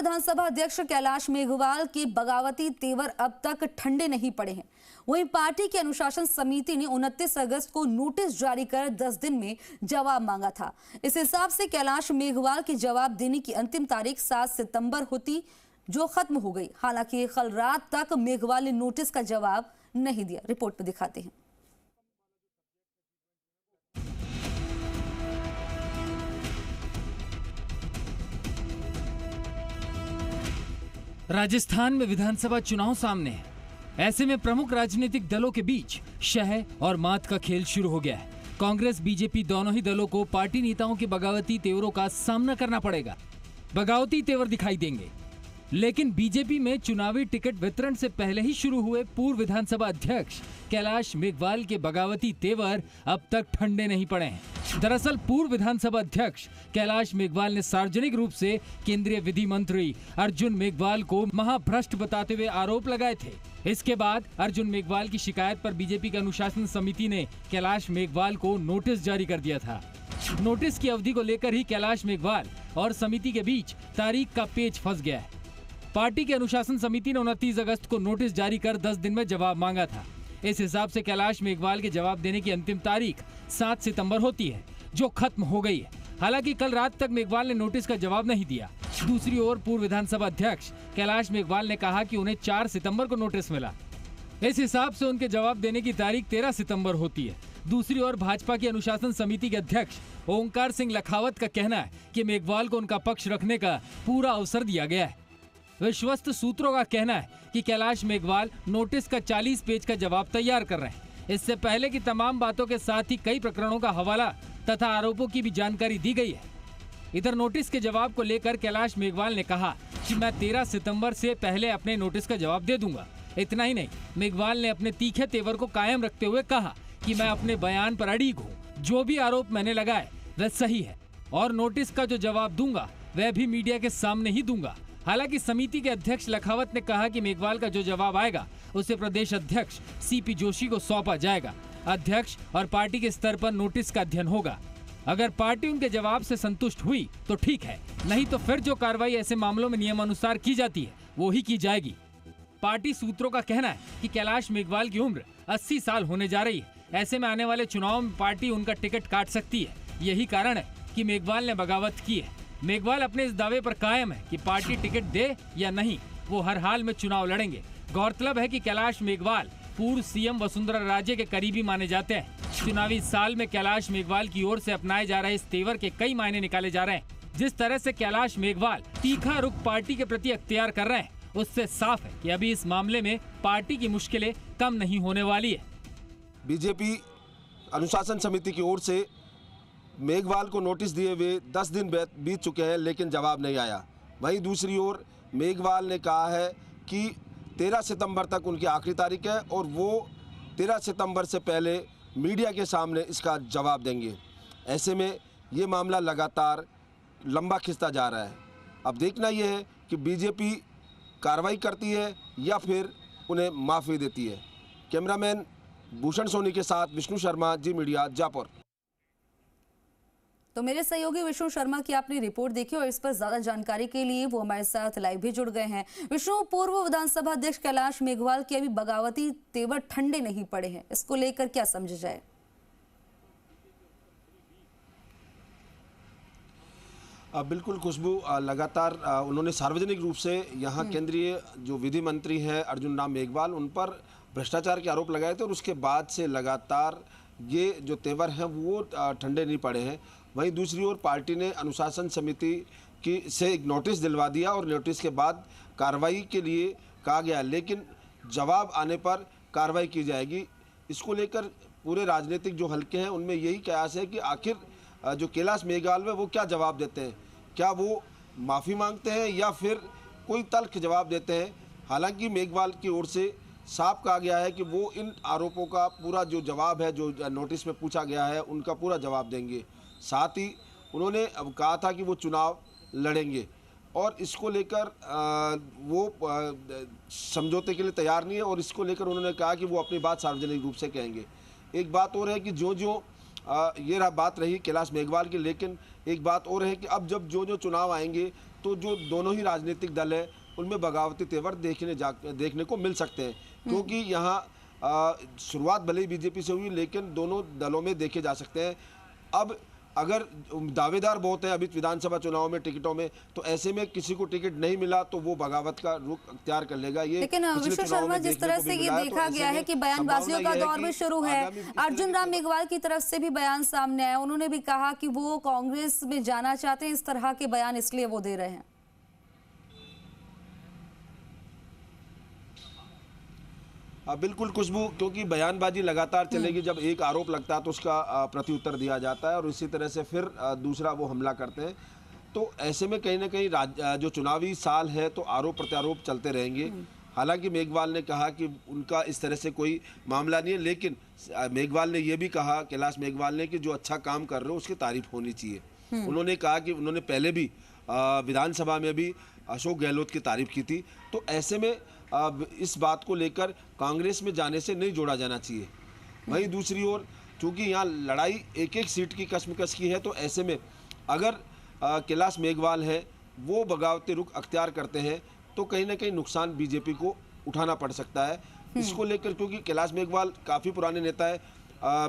विधानसभा अध्यक्ष कैलाश मेघवाल के बगावती तेवर अब तक ठंडे नहीं पड़े हैं। वहीं पार्टी की अनुशासन समिति ने 29 अगस्त को नोटिस जारी कर 10 दिन में जवाब मांगा था। इस हिसाब से कैलाश मेघवाल के जवाब देने की अंतिम तारीख 7 सितंबर होती, जो खत्म हो गई। हालांकि कल रात तक मेघवाल ने नोटिस का जवाब नहीं दिया। रिपोर्ट में दिखाते हैं। राजस्थान में विधानसभा चुनाव सामने है। ऐसे में प्रमुख राजनीतिक दलों के बीच शह और मात का खेल शुरू हो गया है। कांग्रेस बीजेपी दोनों ही दलों को पार्टी नेताओं के बगावती तेवरों का सामना करना पड़ेगा। बगावती तेवर दिखाई देंगे, लेकिन बीजेपी में चुनावी टिकट वितरण से पहले ही शुरू हुए पूर्व विधानसभा अध्यक्ष कैलाश मेघवाल के बगावती तेवर अब तक ठंडे नहीं पड़े हैं। दरअसल पूर्व विधानसभा अध्यक्ष कैलाश मेघवाल ने सार्वजनिक रूप से केंद्रीय विधि मंत्री अर्जुन मेघवाल को महाभ्रष्ट बताते हुए आरोप लगाए थे। इसके बाद अर्जुन मेघवाल की शिकायत पर बीजेपी की अनुशासन समिति ने कैलाश मेघवाल को नोटिस जारी कर दिया था। नोटिस की अवधि को लेकर ही कैलाश मेघवाल और समिति के बीच तारीख का पेच फंस गया है। पार्टी की अनुशासन समिति ने 29 अगस्त को नोटिस जारी कर 10 दिन में जवाब मांगा था। इस हिसाब से कैलाश मेघवाल के जवाब देने की अंतिम तारीख 7 सितंबर होती है, जो खत्म हो गई है। हालांकि कल रात तक मेघवाल ने नोटिस का जवाब नहीं दिया। दूसरी ओर पूर्व विधानसभा अध्यक्ष कैलाश मेघवाल ने कहा कि उन्हें 4 सितंबर को नोटिस मिला। इस हिसाब से उनके जवाब देने की तारीख 13 सितंबर होती है। दूसरी ओर भाजपा की अनुशासन समिति के अध्यक्ष ओंकार सिंह लखावत का कहना है कि मेघवाल को उनका पक्ष रखने का पूरा अवसर दिया गया है। विश्वस्त सूत्रों का कहना है कि कैलाश मेघवाल नोटिस का 40 पेज का जवाब तैयार कर रहे हैं। इससे पहले की तमाम बातों के साथ ही कई प्रकरणों का हवाला तथा आरोपों की भी जानकारी दी गई है। इधर नोटिस के जवाब को लेकर कैलाश मेघवाल ने कहा कि मैं 13 सितंबर से पहले अपने नोटिस का जवाब दे दूंगा। इतना ही नहीं, मेघवाल ने अपने तीखे तेवर को कायम रखते हुए कहा कि मैं अपने बयान पर अड़िग हूँ। जो भी आरोप मैंने लगाए वह सही है और नोटिस का जो जवाब दूंगा वह भी मीडिया के सामने ही दूंगा। हालांकि समिति के अध्यक्ष लखावत ने कहा कि मेघवाल का जो जवाब आएगा उसे प्रदेश अध्यक्ष सीपी जोशी को सौंपा जाएगा। अध्यक्ष और पार्टी के स्तर पर नोटिस का अध्ययन होगा। अगर पार्टी उनके जवाब से संतुष्ट हुई तो ठीक है, नहीं तो फिर जो कार्रवाई ऐसे मामलों में नियमानुसार की जाती है वो ही की जाएगी। पार्टी सूत्रों का कहना है कि कैलाश मेघवाल की उम्र 80 साल होने जा रही है। ऐसे में आने वाले चुनाव में पार्टी उनका टिकट काट सकती है। यही कारण है कि मेघवाल ने बगावत की है। मेघवाल अपने इस दावे पर कायम है कि पार्टी टिकट दे या नहीं, वो हर हाल में चुनाव लड़ेंगे। गौरतलब है कि कैलाश मेघवाल पूर्व सीएम वसुंधरा राजे के करीबी माने जाते हैं। चुनावी साल में कैलाश मेघवाल की ओर से अपनाए जा रहे इस तेवर के कई मायने निकाले जा रहे हैं। जिस तरह से कैलाश मेघवाल तीखा रुख पार्टी के प्रति अख्तियार कर रहे हैं, उससे साफ है कि अभी इस मामले में पार्टी की मुश्किलें कम नहीं होने वाली है। बीजेपी अनुशासन समिति की ओर से मेघवाल को नोटिस दिए हुए 10 दिन बीत चुके हैं, लेकिन जवाब नहीं आया। वहीं दूसरी ओर मेघवाल ने कहा है कि 13 सितंबर तक उनकी आखिरी तारीख है और वो 13 सितंबर से पहले मीडिया के सामने इसका जवाब देंगे। ऐसे में ये मामला लगातार लंबा खिंचता जा रहा है। अब देखना यह है कि बीजेपी कार्रवाई करती है या फिर उन्हें माफ़ी देती है। कैमरामैन भूषण सोनी के साथ विष्णु शर्मा, जी मीडिया, जयपुर। तो मेरे सहयोगी विष्णु शर्मा की आपने रिपोर्ट देखी और इस पर ज्यादा जानकारी के लिए वो हमारे साथ लाइव भी जुड़ गए हैं। विष्णु, पूर्व विधानसभा अध्यक्ष कैलाश मेघवाल के अभी बगावती तेवर ठंडे नहीं पड़े हैं, इसको लेकर क्या समझा जाए? बिल्कुल खुशबू, लगातार उन्होंने सार्वजनिक रूप से यहाँ केंद्रीय जो विधि मंत्री हैं अर्जुन राम मेघवाल, उन पर भ्रष्टाचार के आरोप लगाए थे और उसके बाद से लगातार ये जो तेवर हैं वो ठंडे नहीं पड़े हैं। वहीं दूसरी ओर पार्टी ने अनुशासन समिति की से एक नोटिस दिलवा दिया और नोटिस के बाद कार्रवाई के लिए कहा गया, लेकिन जवाब आने पर कार्रवाई की जाएगी। इसको लेकर पूरे राजनीतिक जो हलके हैं उनमें यही कयास है कि आखिर जो कैलाश मेघवाल है वो क्या जवाब देते हैं। क्या वो माफ़ी मांगते हैं या फिर कोई तल्ख जवाब देते हैं। हालांकि मेघवाल की ओर से साफ कहा गया है कि वो इन आरोपों का पूरा जो जवाब है, जो नोटिस में पूछा गया है, उनका पूरा जवाब देंगे। साथ ही उन्होंने अब कहा था कि वो चुनाव लड़ेंगे और इसको लेकर वो समझौते के लिए तैयार नहीं है और इसको लेकर उन्होंने कहा कि वो अपनी बात सार्वजनिक रूप से कहेंगे। एक बात और है कि जो ये बात रही कैलाश मेघवाल की। लेकिन एक बात और है कि अब जब जो चुनाव आएंगे तो जो दोनों ही राजनीतिक दल है उनमें बगावती तेवर देखने को मिल सकते हैं, क्योंकि यहाँ शुरुआत भले ही बीजेपी से हुई लेकिन दोनों दलों में देखे जा सकते हैं। अब अगर दावेदार बहुत हैं अभी विधानसभा चुनाव में टिकटों में, तो ऐसे में किसी को टिकट नहीं मिला तो वो बगावत का रुख अख्तियार कर लेगा। ये लेकिन विश्व शर्मा, जिस तरह से ये देखा गया है कि बयानबाजियों का दौर भी शुरू है, अर्जुन राम मेघवाल की तरफ से भी बयान सामने आया, उन्होंने भी कहा कि वो कांग्रेस में जाना चाहते हैं, इस तरह के बयान इसलिए वो दे रहे हैं। बिल्कुल खुशबू, क्योंकि बयानबाजी लगातार चलेगी। जब एक आरोप लगता है तो उसका प्रत्युत्तर दिया जाता है और इसी तरह से फिर दूसरा वो हमला करते हैं। तो ऐसे में कहीं ना कहीं जो चुनावी साल है तो आरोप प्रत्यारोप चलते रहेंगे। हालांकि मेघवाल ने कहा कि उनका इस तरह से कोई मामला नहीं है, लेकिन मेघवाल ने यह भी कहा, कैलाश मेघवाल ने, कि जो अच्छा काम कर रहे हो उसकी तारीफ होनी चाहिए। उन्होंने कहा कि उन्होंने पहले भी विधानसभा में भी अशोक गहलोत की तारीफ की थी। तो ऐसे में इस बात को लेकर कांग्रेस में जाने से नहीं जोड़ा जाना चाहिए। वहीं दूसरी ओर चूंकि यहाँ लड़ाई एक एक सीट की कश्मकश की है, तो ऐसे में अगर कैलाश मेघवाल है वो बगावती रुख अख्तियार करते हैं तो कहीं ना कहीं नुकसान बीजेपी को उठाना पड़ सकता है। इसको लेकर, क्योंकि कैलाश मेघवाल काफ़ी पुराने नेता है,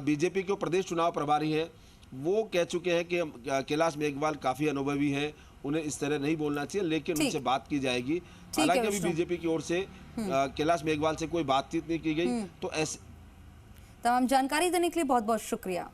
बीजेपी के प्रदेश चुनाव प्रभारी हैं, वो कह चुके हैं कि कैलाश मेघवाल काफ़ी अनुभवी हैं, उन्हें इस तरह नहीं बोलना चाहिए, लेकिन उनसे बात की जाएगी। हालांकि अभी बीजेपी की ओर से कैलाश मेघवाल से कोई बातचीत नहीं की गई। तो ऐसे तमाम जानकारी देने के लिए बहुत बहुत शुक्रिया।